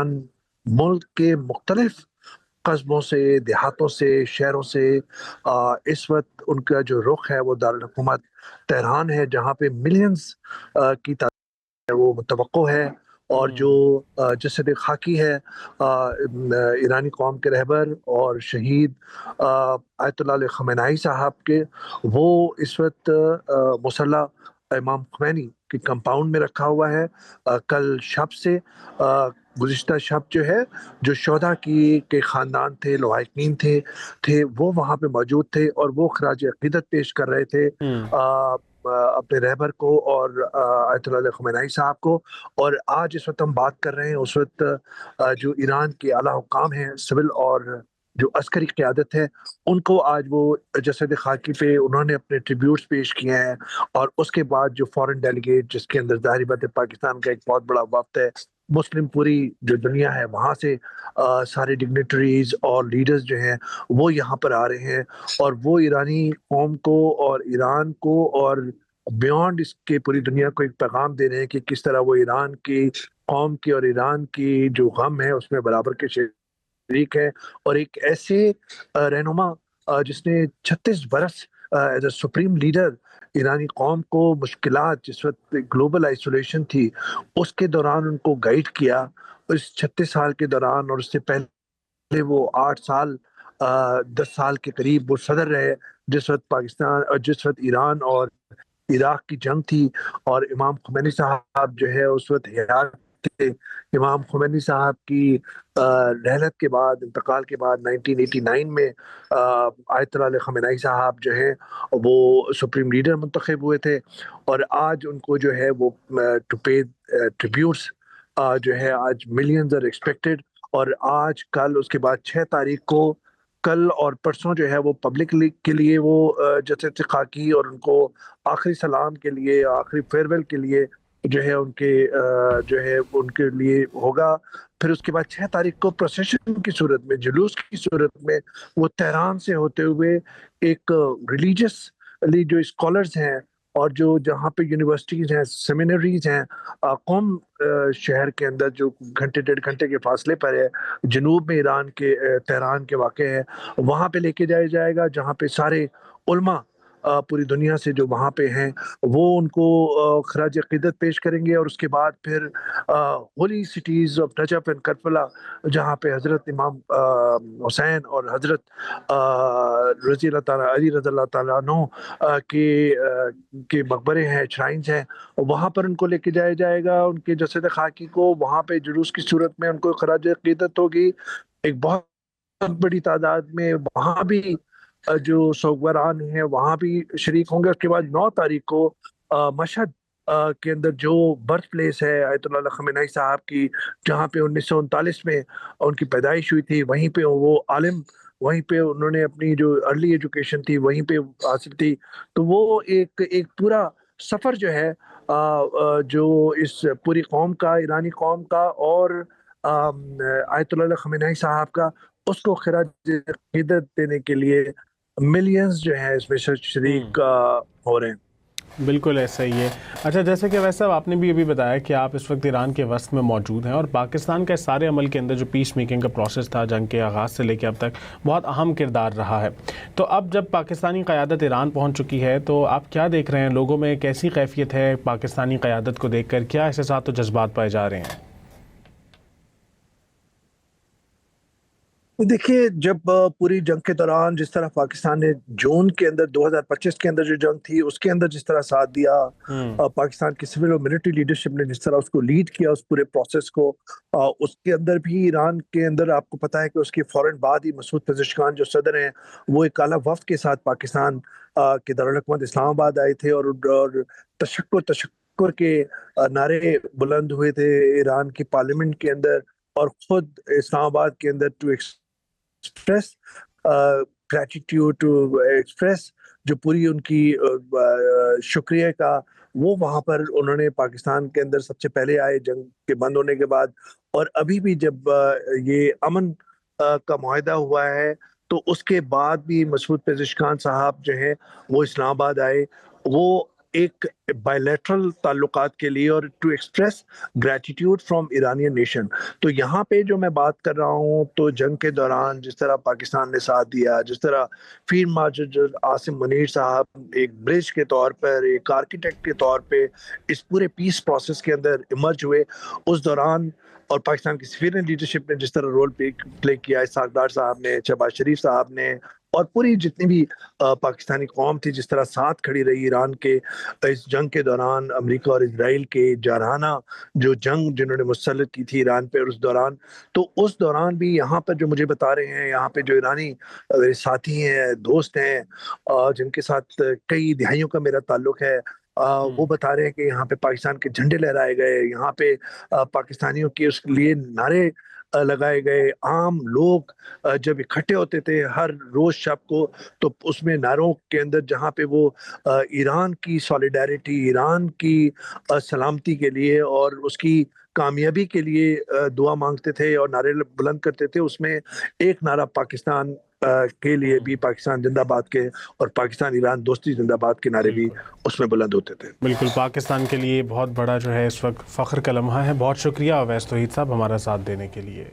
Iran मुल्क के मुख्तलिफ कस्बों से, देहातों से, शहरों से इस वक्त उनका जो रुख है वो दारुल हुकूमत तेहरान है, जहाँ पे मिलियंस की तादाद है वो मुतवक्को है। और जो जसद खाकी है ईरानी कौम के रहबर और शहीद आयतुल्लाह अली ख़amenei साहब के, वो इस वक्त मुसल्ला इमाम ख़ुमैनी के कंपाउंड में रखा हुआ है। कल शब से गुज़िश्ता शब जो है, जो शोधा की के ख़ानदान थे, लवाहिकीन थे वो वहाँ पे मौजूद थे और वो ख़राज अक़ीदत पेश कर रहे थे अपने रहबर को और आयतुल्लाह अली ख़amenei साहब को। और आज इस वक्त हम बात कर रहे हैं, उस वक्त जो ईरान के आला हुक्काम हैं, सिविल और जो अस्करी क़यादत है, उनको आज वो जसद खाकी पे उन्होंने अपने ट्रिब्यूट्स पेश किए हैं। और उसके बाद जो फॉरेन डेलीगेट, जिसके अंदर ज़ाहिर बात है पाकिस्तान का एक बहुत बड़ा वफ़द है, मुस्लिम पूरी जो दुनिया है वहाँ से सारे डिग्नेटरीज और लीडर्स जो हैं वो यहाँ पर आ रहे हैं। और वो ईरानी कौम को और ईरान को और बियॉन्ड इसके पूरी दुनिया को एक पैगाम दे रहे हैं कि किस तरह वो ईरान की कौम की और ईरान की जो गम है उसमें बराबर के शरीक है। और एक ऐसे रहनुमा जिसने 36 बरस एज अ सुप्रीम लीडर ईरानी कौम को मुश्किलात, जिस वक्त ग्लोबल आइसोलेशन थी उसके दौरान उनको गाइड किया, इस 36 साल के दौरान। और उससे पहले वो 8 साल 10 साल के करीब वो सदर रहे, जिस वक्त पाकिस्तान और जिस वक्त ईरान और इराक की जंग थी। और इमाम ख़ुमैनी साहब जो है उस वक्त हयात थे। इमाम ख़ुमैनी साहब की रहलत के बाद, इंतकाल के बाद 1989 में आयतुल्लाह अली ख़amenei साहब जो हैं वो सुप्रीम लीडर मुंतखब हुए थे। और आज उनको जो है वो टू पे ट्रिब्यूट्स जो है आज मिलियंस आर एक्सपेक्टेड। और आज कल उसके बाद 6 तारीख को, कल और परसों जो है वो पब्लिक के लिए वो जसद खाकी और उनको आखिरी सलाम के लिए, आखिरी फेयरवेल के लिए जो है उनके जो है उनके लिए होगा। फिर उसके बाद 6 तारीख को प्रोसेशन की सूरत में, जुलूस की सूरत में वो तेहरान से होते हुए एक रिलीजियसली जो स्कॉलर्स हैं और जो जहाँ पे यूनिवर्सिटीज़ हैं, सेमिनरीज़ हैं, कौम शहर के अंदर जो घंटे 1.5 घंटे के फासले पर है, जनूब में ईरान के तेहरान के वाक़े है, वहाँ पे लेके जाया जाएगा, जहाँ पे सारे उलमा पूरी दुनिया से जो वहाँ पे हैं वो उनको ख़राज अक़ीदत पेश करेंगे। और उसके बाद फिर Holi cities of Najaf and Karbala, जहाँ पे हज़रत इमाम हुसैन और हज़रत रज़ी अल्लाह ताला अली रज़ी अल्लाह ताला अन्हु के मकबरे हैं, श्राइन्स हैं, वहाँ पर उनको लेके जाया जाएगा। उनके जसद खाकी को वहाँ पे जुलूस की सूरत में उनको ख़राज अक़ीदत होगी। एक बहुत बड़ी तादाद में वहाँ भी जो सोगवारान हैं वहाँ भी शरीक होंगे। उसके बाद 9 तारीख को मशहद के अंदर जो बर्थ प्लेस है आयतुल्लाह अली ख़amenei साहब की, जहाँ पे 1939 में उनकी पैदाइश हुई थी, वहीं पे वो आलिम, वहीं पे उन्होंने अपनी जो अर्ली एजुकेशन थी वहीं पे हासिल थी। तो वो एक पूरा सफ़र जो है जो इस पूरी कौम का, ईरानी कौम का और आयतुल्लाह अली ख़amenei साहब का, उसको ख़राज अक़ीदत देने के लिए मिलियंस जो है इसमें शरीक हो रहे हैं। बिल्कुल ऐसा ही है। अच्छा, जैसे कि वैसे आपने भी अभी बताया कि आप इस वक्त ईरान के वस्त में मौजूद हैं और पाकिस्तान के सारे अमल के अंदर जो पीस मेकिंग का प्रोसेस था जंग के आगाज़ से लेकर अब तक बहुत अहम किरदार रहा है। तो अब जब पाकिस्तानी क़यादत ईरान पहुंच चुकी है तो आप क्या देख रहे हैं, लोगों में कैसी कैफियत है पाकिस्तानी क़यादत को देख कर, क्या एहसास और जज्बात पाए जा रहे हैं? देखिए, जब पूरी जंग के दौरान जिस तरह पाकिस्तान ने जून के अंदर 2025 के अंदर जो जंग थी उसके अंदर जिस तरह साथ दिया, पाकिस्तान की सिविल और मिलिट्री लीडरशिप ने जिस तरह उसको लीड किया उस पूरे प्रोसेस को, उसके अंदर भी ईरान के अंदर आपको पता है कि उसके फौरन बाद ही मसूद पेज़ेश्कान जो सदर हैं वो एक आला वफ़द के साथ पाकिस्तान के दारुल हुकूमत इस्लामाबाद आए थे। और तशक्कुर तशक्कुर के नारे बुलंद हुए थे ईरान की पार्लियामेंट के अंदर। और खुद इस्लामाबाद के अंदर to express gratitude, to express जो पूरी उनकी शुक्रिया का, वो वहाँ पर उन्होंने पाकिस्तान के अंदर सबसे पहले आए जंग के बंद होने के बाद। और अभी भी जब ये अमन का मुआहदा हुआ है तो उसके बाद भी मसूद पेज़ेश्कान साहब जो हैं वो इस्लामाबाद आए। वो ایک بائلیٹرل تعلقات کے لیے اور to express gratitude from Iranian nation. تو یہاں پہ جو میں بات کر رہا ہوں تو جنگ کے دوران جس طرح پاکستان نے ساتھ دیا، جس طرح فیلڈ مارشل عاصم منیر صاحب ایک برج کے طور پر، ایک آرکیٹیکٹ کے طور پہ اس پورے پیس پروسیس کے اندر ایمرج ہوئے اس دوران، اور پاکستان کی سویرن لیڈرشپ نے جس طرح رول پلے کیا، اسحاق ڈار صاحب نے، شہباز شریف صاحب نے، اور پوری جتنی بھی پاکستانی قوم تھی جس طرح ساتھ کھڑی رہی ایران کے اس جنگ کے دوران، امریکہ اور اسرائیل کے جارحانہ جو جنگ جنہوں نے مسلط کی تھی ایران پہ اس دوران. تو اس دوران بھی یہاں پر جو مجھے بتا رہے ہیں، یہاں پہ جو ایرانی ساتھی ہیں، دوست ہیں، جن کے ساتھ کئی دہائیوں کا میرا تعلق ہے، وہ بتا رہے ہیں کہ یہاں پہ پاکستان کے جھنڈے لہرائے گئے، یہاں پہ پاکستانیوں کے اس لیے نعرے لگائے گئے. عام لوگ جب اکٹھے ہوتے تھے ہر روز شب کو، تو اس میں نعروں کے اندر جہاں پہ وہ ایران کی سالیڈیرٹی، ایران کی سلامتی کے لیے اور اس کی کامیابی کے لیے دعا مانگتے تھے اور نعرے بلند کرتے تھے، اس میں ایک نعرہ پاکستان کے لیے بھی، پاکستان زندہ باد کے اور پاکستان ایران دوستی زندہ باد کے نعرے بھی بالکل اس میں بلند ہوتے تھے. بالکل، پاکستان کے لیے بہت بڑا جو ہے اس وقت فخر کا لمحہ ہے. بہت شکریہ اویس توحید صاحب ہمارا ساتھ دینے کے لیے.